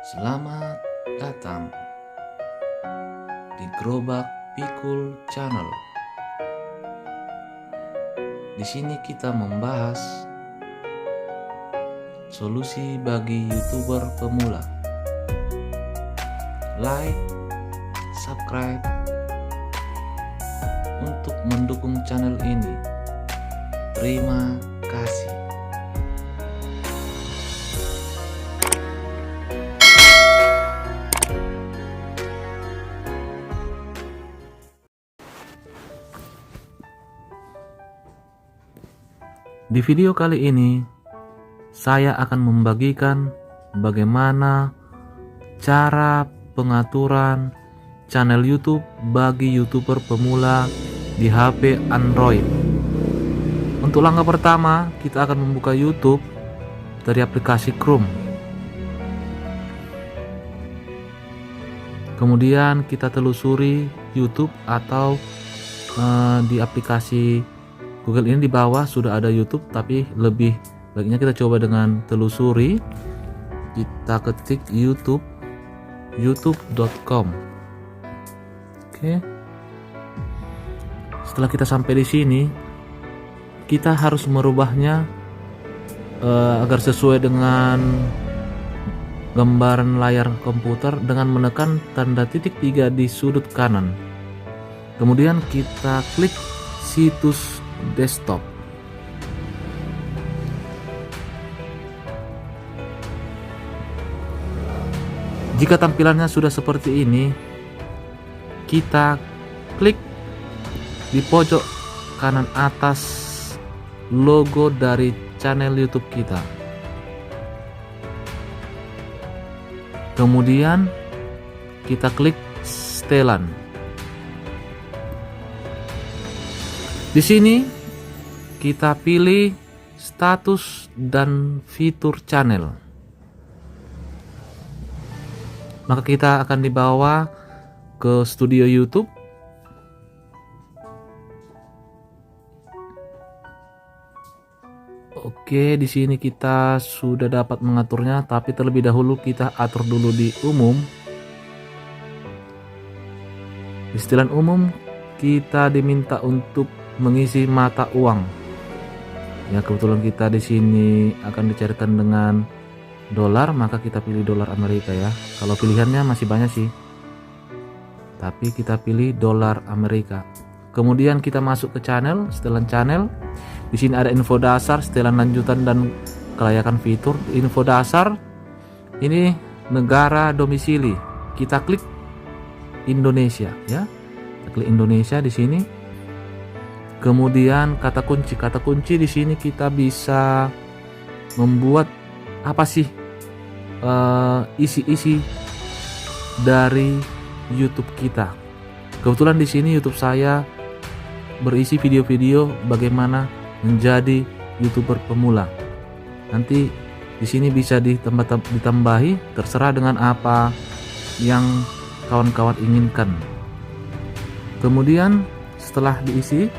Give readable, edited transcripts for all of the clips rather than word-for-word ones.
Selamat datang di Gerobak Pikul Channel. Di sini kita membahas solusi bagi YouTuber pemula. Like, subscribe untuk mendukung channel ini. Terima kasih. Di video kali ini, saya akan membagikan bagaimana cara pengaturan channel YouTube bagi YouTuber pemula di HP Android. Untuk langkah pertama, kita akan membuka YouTube dari aplikasi Chrome. Kemudian kita telusuri YouTube atau di aplikasi Google ini di bawah sudah ada YouTube, tapi lebih baiknya kita coba dengan telusuri. Kita ketik YouTube, youtube.com. Oke. Setelah kita sampai di sini, kita harus merubahnya agar sesuai dengan gambaran layar komputer dengan menekan tanda titik 3 di sudut kanan. Kemudian kita klik situs desktop. Jika tampilannya sudah seperti ini, kita klik di pojok kanan atas logo dari channel YouTube kita. Kemudian kita klik setelan. Di sini kita pilih status dan fitur channel. Maka kita akan dibawa ke studio YouTube. Oke, di sini kita sudah dapat mengaturnya, tapi terlebih dahulu kita atur dulu di umum. Di setelan umum kita diminta untuk mengisi mata uang. Ya, kebetulan kita di sini akan dicarikan dengan dolar, maka kita pilih dolar Amerika ya. Kalau pilihannya masih banyak sih, tapi kita pilih dolar Amerika. Kemudian kita masuk ke channel, setelan channel. Di sini ada info dasar, setelan lanjutan dan kelayakan fitur. Info dasar ini negara domisili. Kita klik Indonesia ya. Kita klik Indonesia di sini. Kemudian kata kunci di sini kita bisa membuat apa sih isi-isi dari YouTube kita. Kebetulan di sini YouTube saya berisi video-video bagaimana menjadi YouTuber pemula. Nanti di sini bisa ditambahi, terserah dengan apa yang kawan-kawan inginkan. Kemudian setelah diisi,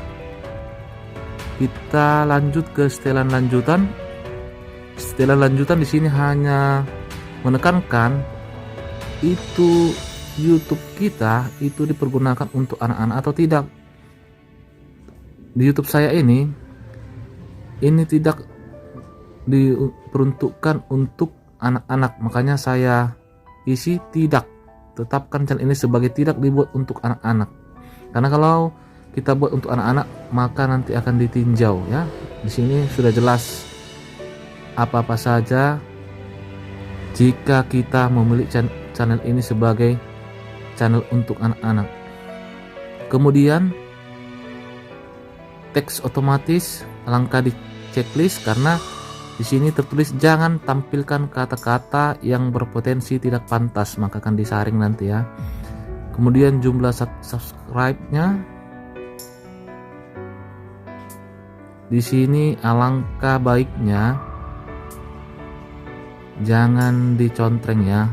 kita lanjut ke setelan lanjutan. Setelan lanjutan di sini hanya menekankan itu YouTube kita itu dipergunakan untuk anak-anak atau tidak. Di YouTube saya ini tidak diperuntukkan untuk anak-anak, makanya saya isi tidak. Tetapkan channel ini sebagai tidak dibuat untuk anak-anak. Karena kalau kita buat untuk anak-anak, maka nanti akan ditinjau ya. Di sini sudah jelas apa-apa saja jika kita memilih channel ini sebagai channel untuk anak-anak. Kemudian teks otomatis alangkah di checklist karena di sini tertulis jangan tampilkan kata-kata yang berpotensi tidak pantas, maka akan disaring nanti ya. Kemudian jumlah subscribe-nya di sini alangkah baiknya jangan dicontreng ya,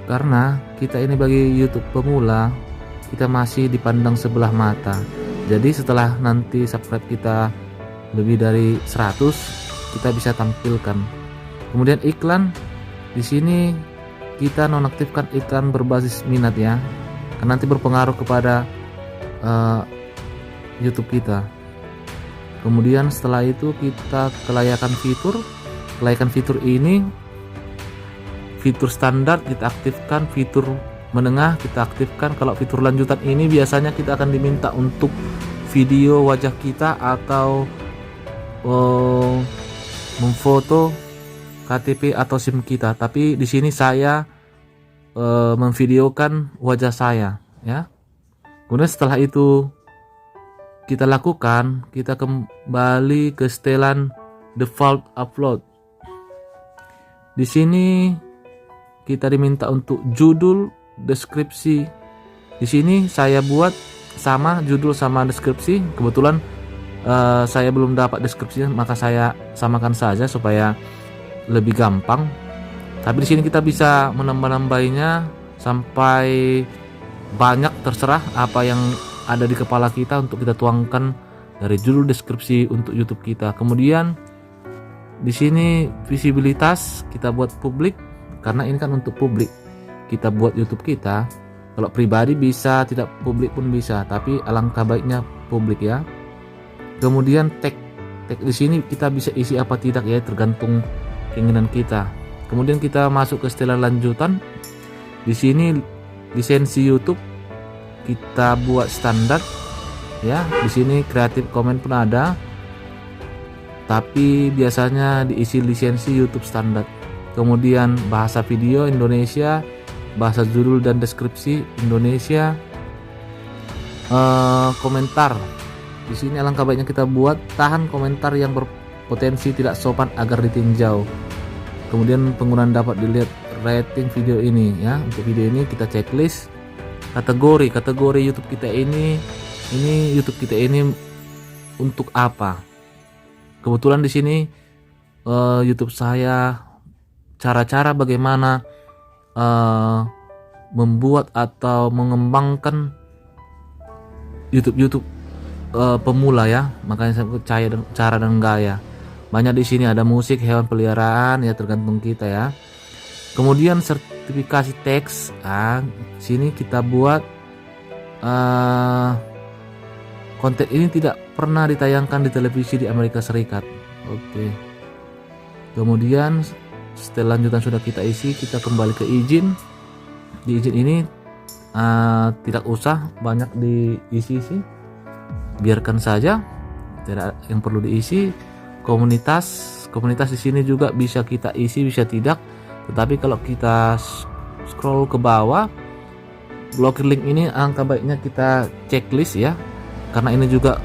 karena kita ini bagi YouTube pemula, kita masih dipandang sebelah mata. Jadi setelah nanti subscribe kita lebih dari 100, kita bisa tampilkan. Kemudian iklan di sini kita nonaktifkan iklan berbasis minat ya, karena nanti berpengaruh kepada YouTube kita. Kemudian setelah itu kita kelayakan fitur ini, fitur standar kita aktifkan, fitur menengah kita aktifkan. Kalau fitur lanjutan ini biasanya kita akan diminta untuk video wajah kita atau memfoto KTP atau SIM kita. Tapi di sini saya memvideokan wajah saya ya. Kemudian setelah itu kita lakukan, kita kembali ke setelan default upload. Di sini kita diminta untuk judul, deskripsi. Di sini saya buat sama judul sama deskripsi. Kebetulan saya belum dapat deskripsinya, maka saya samakan saja supaya lebih gampang. Tapi di sini kita bisa menambah-nambahinya sampai banyak, terserah apa yang ada di kepala kita untuk kita tuangkan dari judul deskripsi untuk YouTube kita. Kemudian di sini visibilitas kita buat publik, karena ini kan untuk publik. Kita buat YouTube kita. Kalau pribadi bisa, tidak publik pun bisa, tapi alangkah baiknya publik ya. Kemudian tag di sini kita bisa isi apa tidak ya, tergantung keinginan kita. Kemudian kita masuk ke setelan lanjutan. Di sini lisensi YouTube kita buat standar ya. Di sini Creative Commons pun ada, tapi biasanya diisi lisensi YouTube standar. Kemudian bahasa video Indonesia, bahasa judul dan deskripsi Indonesia. Komentar di sini alangkah baiknya kita buat tahan komentar yang berpotensi tidak sopan agar ditinjau. Kemudian penggunaan dapat dilihat rating video ini ya. Untuk video ini kita checklist kategori YouTube kita ini YouTube kita ini untuk apa. Kebetulan di sini YouTube saya cara-cara bagaimana membuat atau mengembangkan YouTube pemula ya, makanya saya sebut cara dan gaya. Banyak di sini ada musik, hewan peliharaan ya, tergantung kita ya. Kemudian sertifikasi teks, sini kita buat konten ini tidak pernah ditayangkan di televisi di Amerika Serikat. Oke. Kemudian setelah lanjutan sudah kita isi, kita kembali ke izin. Di izin ini tidak usah banyak diisi sih, biarkan saja, tidak yang perlu diisi. Komunitas di sini juga bisa kita isi, bisa tidak. Tetapi kalau kita scroll ke bawah, blokir link ini angka baiknya kita checklist ya, karena ini juga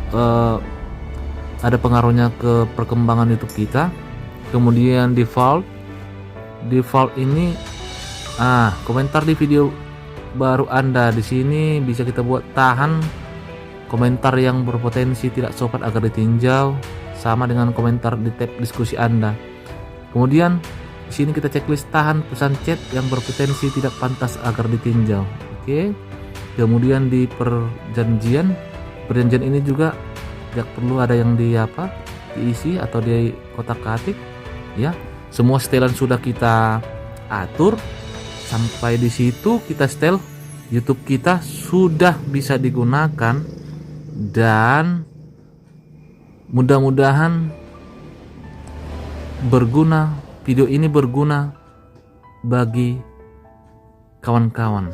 ada pengaruhnya ke perkembangan YouTube kita. Kemudian default ini komentar di video baru Anda. Di sini bisa kita buat tahan komentar yang berpotensi tidak sopan agar ditinjau, sama dengan komentar di tab diskusi Anda. Kemudian di sini kita checklist tahan pesan chat yang berpotensi tidak pantas agar ditinjau. Oke. Kemudian di perjanjian ini juga tidak perlu ada yang diisi atau di kotak-katik ya. Semua setelan sudah kita atur. Sampai di situ kita setel, YouTube kita sudah bisa digunakan, dan mudah-mudahan video ini berguna bagi kawan-kawan.